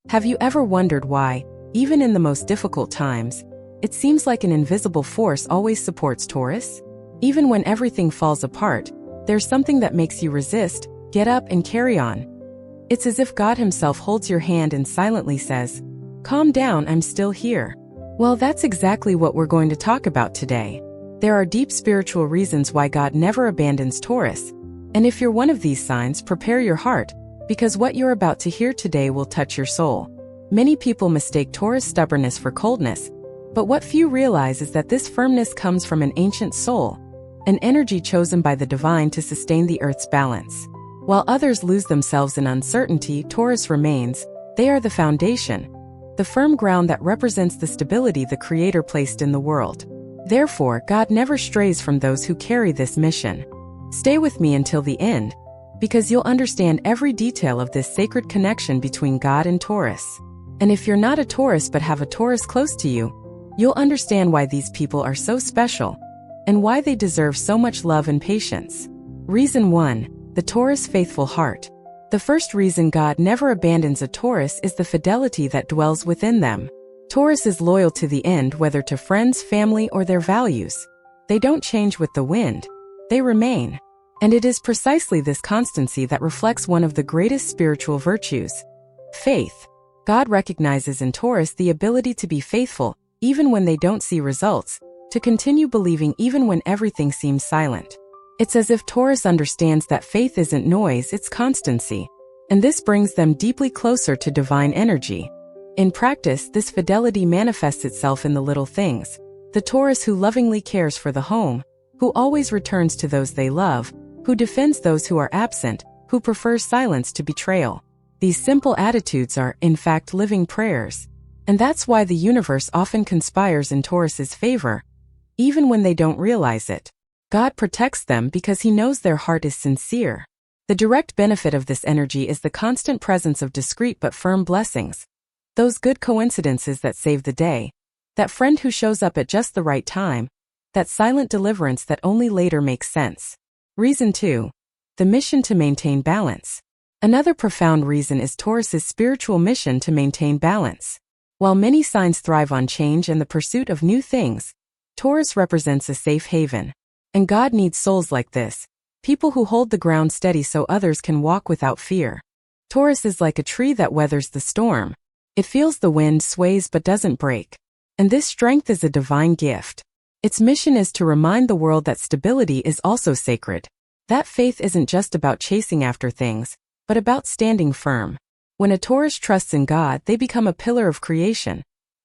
Have you ever wondered why, even in the most difficult times, it seems like an invisible force always supports Taurus? Even when everything falls apart, there's something that makes you resist, get up and carry on. It's as if God himself holds your hand and silently says, "Calm down, I'm still here." Well, that's exactly what we're going to talk about today. There are deep spiritual reasons why God never abandons Taurus. And if you're one of these signs, prepare your heart, because what you're about to hear today will touch your soul. Many people mistake Taurus stubbornness for coldness, but what few realize is that this firmness comes from an ancient soul, an energy chosen by the divine to sustain the earth's balance. While others lose themselves in uncertainty, Taurus remains. They are the foundation, the firm ground that represents the stability the Creator placed in the world. Therefore, God never strays from those who carry this mission. Stay with me until the end, because you'll understand every detail of this sacred connection between God and Taurus. And if you're not a Taurus but have a Taurus close to you, you'll understand why these people are so special, and why they deserve so much love and patience. Reason 1. The Taurus faithful heart. The first reason God never abandons a Taurus is the fidelity that dwells within them. Taurus is loyal to the end, whether to friends, family, or their values. They don't change with the wind. They remain. And it is precisely this constancy that reflects one of the greatest spiritual virtues: faith. God recognizes in Taurus the ability to be faithful, even when they don't see results, to continue believing even when everything seems silent. It's as if Taurus understands that faith isn't noise, it's constancy. And this brings them deeply closer to divine energy. In practice, this fidelity manifests itself in the little things. The Taurus who lovingly cares for the home, who always returns to those they love, who defends those who are absent, who prefers silence to betrayal. These simple attitudes are, in fact, living prayers. And that's why the universe often conspires in Taurus's favor, even when they don't realize it. God protects them because he knows their heart is sincere. The direct benefit of this energy is the constant presence of discreet but firm blessings. Those good coincidences that save the day. That friend who shows up at just the right time. That silent deliverance that only later makes sense. Reason 2. The mission to maintain balance. Another profound reason is Taurus's spiritual mission to maintain balance. While many signs thrive on change and the pursuit of new things, Taurus represents a safe haven. And God needs souls like this, people who hold the ground steady so others can walk without fear. Taurus is like a tree that weathers the storm. It feels the wind, sways but doesn't break. And this strength is a divine gift. Its mission is to remind the world that stability is also sacred. That faith isn't just about chasing after things, but about standing firm. When a Taurus trusts in God, they become a pillar of creation,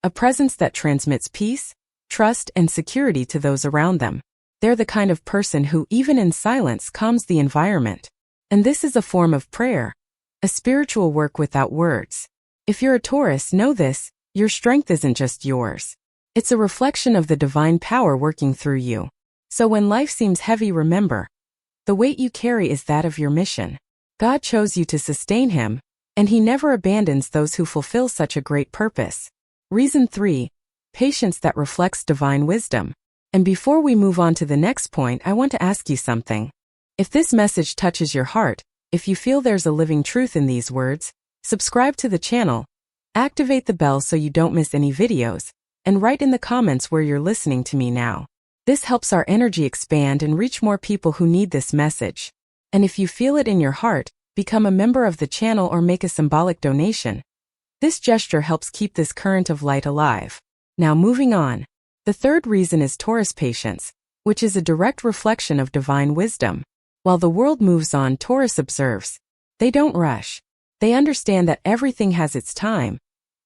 a presence that transmits peace, trust, and security to those around them. They're the kind of person who, even in silence, calms the environment. And this is a form of prayer, a spiritual work without words. If you're a Taurus, know this: your strength isn't just yours. It's a reflection of the divine power working through you. So when life seems heavy, remember, the weight you carry is that of your mission. God chose you to sustain him, and he never abandons those who fulfill such a great purpose. Reason 3. Patience that reflects divine wisdom. And before we move on to the next point, I want to ask you something. If this message touches your heart, if you feel there's a living truth in these words, subscribe to the channel, activate the bell so you don't miss any videos, and write in the comments where you're listening to me now. This helps our energy expand and reach more people who need this message. And if you feel it in your heart, become a member of the channel or make a symbolic donation. This gesture helps keep this current of light alive. Now moving on. The third reason is Taurus patience, which is a direct reflection of divine wisdom. While the world moves on, Taurus observes. They don't rush. They understand that everything has its time.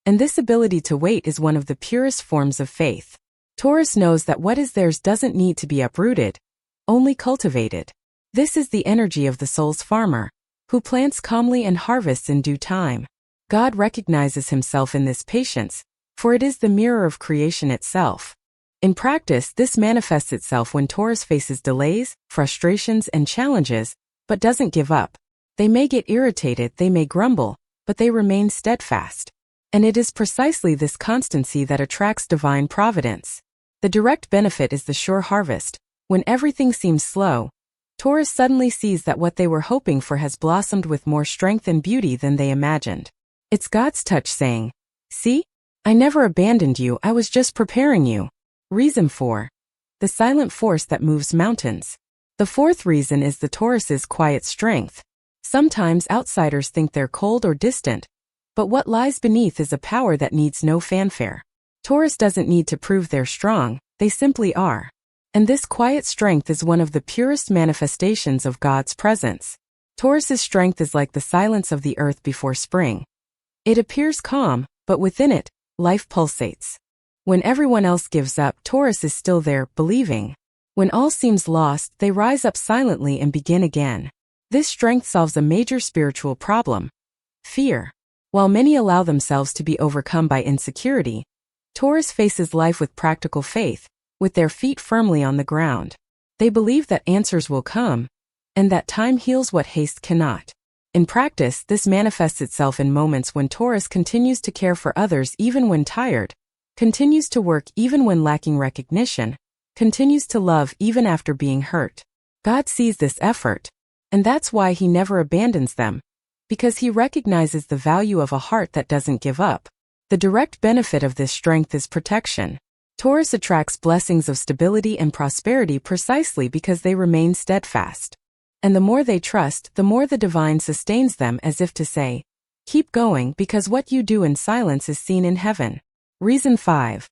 And this ability to wait is one of the purest forms of faith. Taurus knows that what is theirs doesn't need to be uprooted, only cultivated. This is the energy of the soul's farmer, who plants calmly and harvests in due time. God recognizes himself in this patience, for it is the mirror of creation itself. In practice, this manifests itself when Taurus faces delays, frustrations, and challenges, but doesn't give up. They may get irritated, they may grumble, but they remain steadfast. And it is precisely this constancy that attracts divine providence. The direct benefit is the sure harvest. When everything seems slow, Taurus suddenly sees that what they were hoping for has blossomed with more strength and beauty than they imagined. It's God's touch saying, "See? I never abandoned you, I was just preparing you." Reason 4. The silent force that moves mountains. The fourth reason is the Taurus's quiet strength. Sometimes outsiders think they're cold or distant, but what lies beneath is a power that needs no fanfare. Taurus doesn't need to prove they're strong, they simply are. And this quiet strength is one of the purest manifestations of God's presence. Taurus's strength is like the silence of the earth before spring. It appears calm, but within it, life pulsates. When everyone else gives up, Taurus is still there, believing. When all seems lost, they rise up silently and begin again. This strength solves a major spiritual problem: fear. While many allow themselves to be overcome by insecurity, Taurus faces life with practical faith, with their feet firmly on the ground. They believe that answers will come, and that time heals what haste cannot. In practice, this manifests itself in moments when Taurus continues to care for others even when tired, continues to work even when lacking recognition, continues to love even after being hurt. God sees this effort, and that's why He never abandons them, because He recognizes the value of a heart that doesn't give up. The direct benefit of this strength is protection. Taurus attracts blessings of stability and prosperity precisely because they remain steadfast. And the more they trust, the more the divine sustains them, as if to say, "Keep going, because what you do in silence is seen in heaven." Reason 5.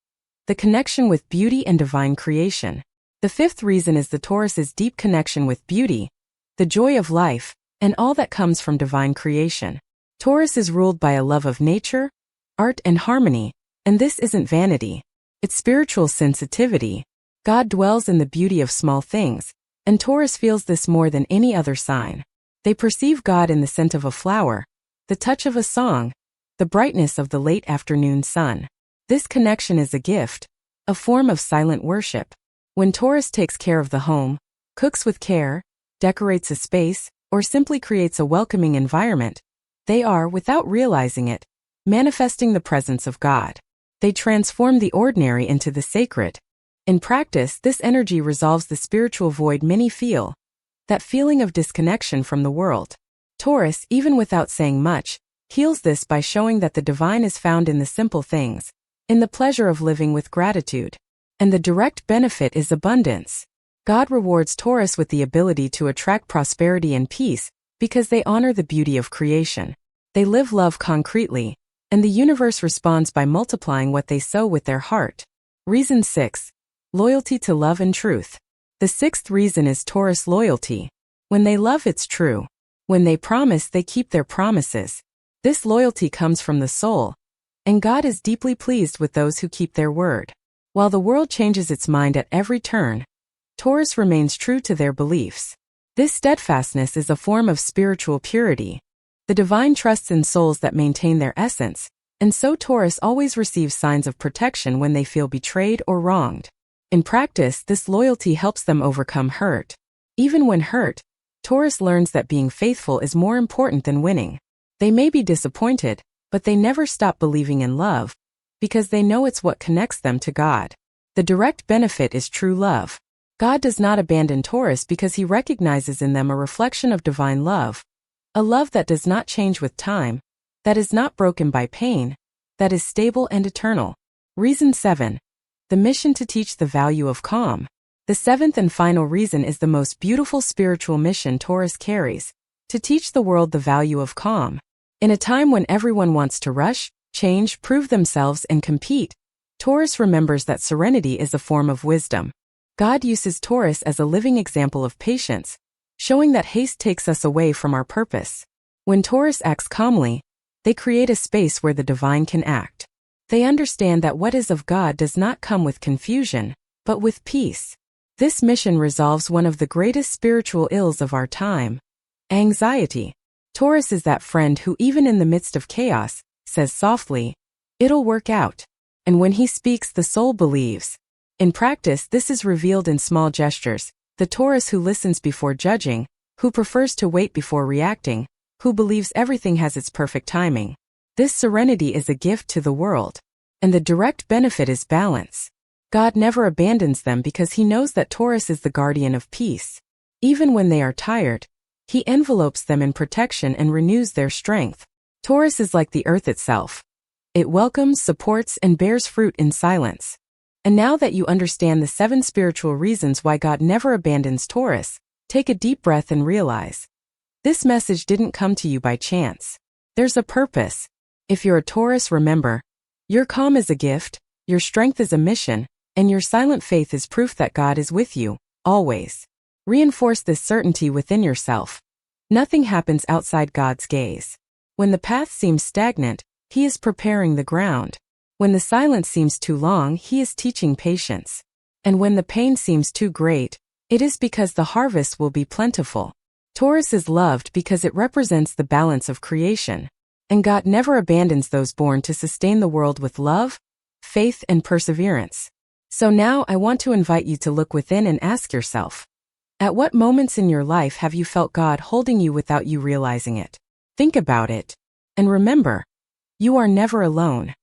The connection with beauty and divine creation. The fifth reason is the Taurus's deep connection with beauty, the joy of life, and all that comes from divine creation. Taurus is ruled by a love of nature, art, and harmony, and this isn't vanity. It's spiritual sensitivity. God dwells in the beauty of small things, and Taurus feels this more than any other sign. They perceive God in the scent of a flower, the touch of a song, the brightness of the late afternoon sun. This connection is a gift, a form of silent worship. When Taurus takes care of the home, cooks with care, decorates a space, or simply creates a welcoming environment, they are, without realizing it, manifesting the presence of God. They transform the ordinary into the sacred. In practice, this energy resolves the spiritual void many feel, that feeling of disconnection from the world. Taurus, even without saying much, heals this by showing that the divine is found in the simple things, in the pleasure of living with gratitude. And the direct benefit is abundance. God rewards Taurus with the ability to attract prosperity and peace, because they honor the beauty of creation. They live love concretely, and the universe responds by multiplying what they sow with their heart. Reason 6. Loyalty to love and truth. The sixth reason is Taurus loyalty. When they love, it's true. When they promise, they keep their promises. This loyalty comes from the soul, and God is deeply pleased with those who keep their word. While the world changes its mind at every turn, Taurus remains true to their beliefs. This steadfastness is a form of spiritual purity. The divine trusts in souls that maintain their essence, and so Taurus always receives signs of protection when they feel betrayed or wronged. In practice, this loyalty helps them overcome hurt. Even when hurt, Taurus learns that being faithful is more important than winning. They may be disappointed, but they never stop believing in love, because they know it's what connects them to God. The direct benefit is true love. God does not abandon Taurus because He recognizes in them a reflection of divine love, a love that does not change with time, that is not broken by pain, that is stable and eternal. Reason 7. The mission to teach the value of calm. The seventh and final reason is the most beautiful spiritual mission Taurus carries, to teach the world the value of calm. In a time when everyone wants to rush, change, prove themselves, and compete, Taurus remembers that serenity is a form of wisdom. God uses Taurus as a living example of patience, showing that haste takes us away from our purpose. When Taurus acts calmly, they create a space where the divine can act. They understand that what is of God does not come with confusion, but with peace. This mission resolves one of the greatest spiritual ills of our time: anxiety. Taurus is that friend who, even in the midst of chaos, says softly, "It'll work out." And when he speaks, the soul believes. In practice, this is revealed in small gestures: the Taurus who listens before judging, who prefers to wait before reacting, who believes everything has its perfect timing. This serenity is a gift to the world, and the direct benefit is balance. God never abandons them because He knows that Taurus is the guardian of peace. Even when they are tired, He envelopes them in protection and renews their strength. Taurus is like the earth itself. It welcomes, supports, and bears fruit in silence. And now that you understand the 7 spiritual reasons why God never abandons Taurus, take a deep breath and realize this message didn't come to you by chance. There's a purpose. If you're a Taurus, remember, your calm is a gift, your strength is a mission, and your silent faith is proof that God is with you, always. Reinforce this certainty within yourself. Nothing happens outside God's gaze. When the path seems stagnant, He is preparing the ground. When the silence seems too long, He is teaching patience. And when the pain seems too great, it is because the harvest will be plentiful. Taurus is loved because it represents the balance of creation. And God never abandons those born to sustain the world with love, faith, and perseverance. So now I want to invite you to look within and ask yourself, at what moments in your life have you felt God holding you without you realizing it? Think about it. And remember, you are never alone.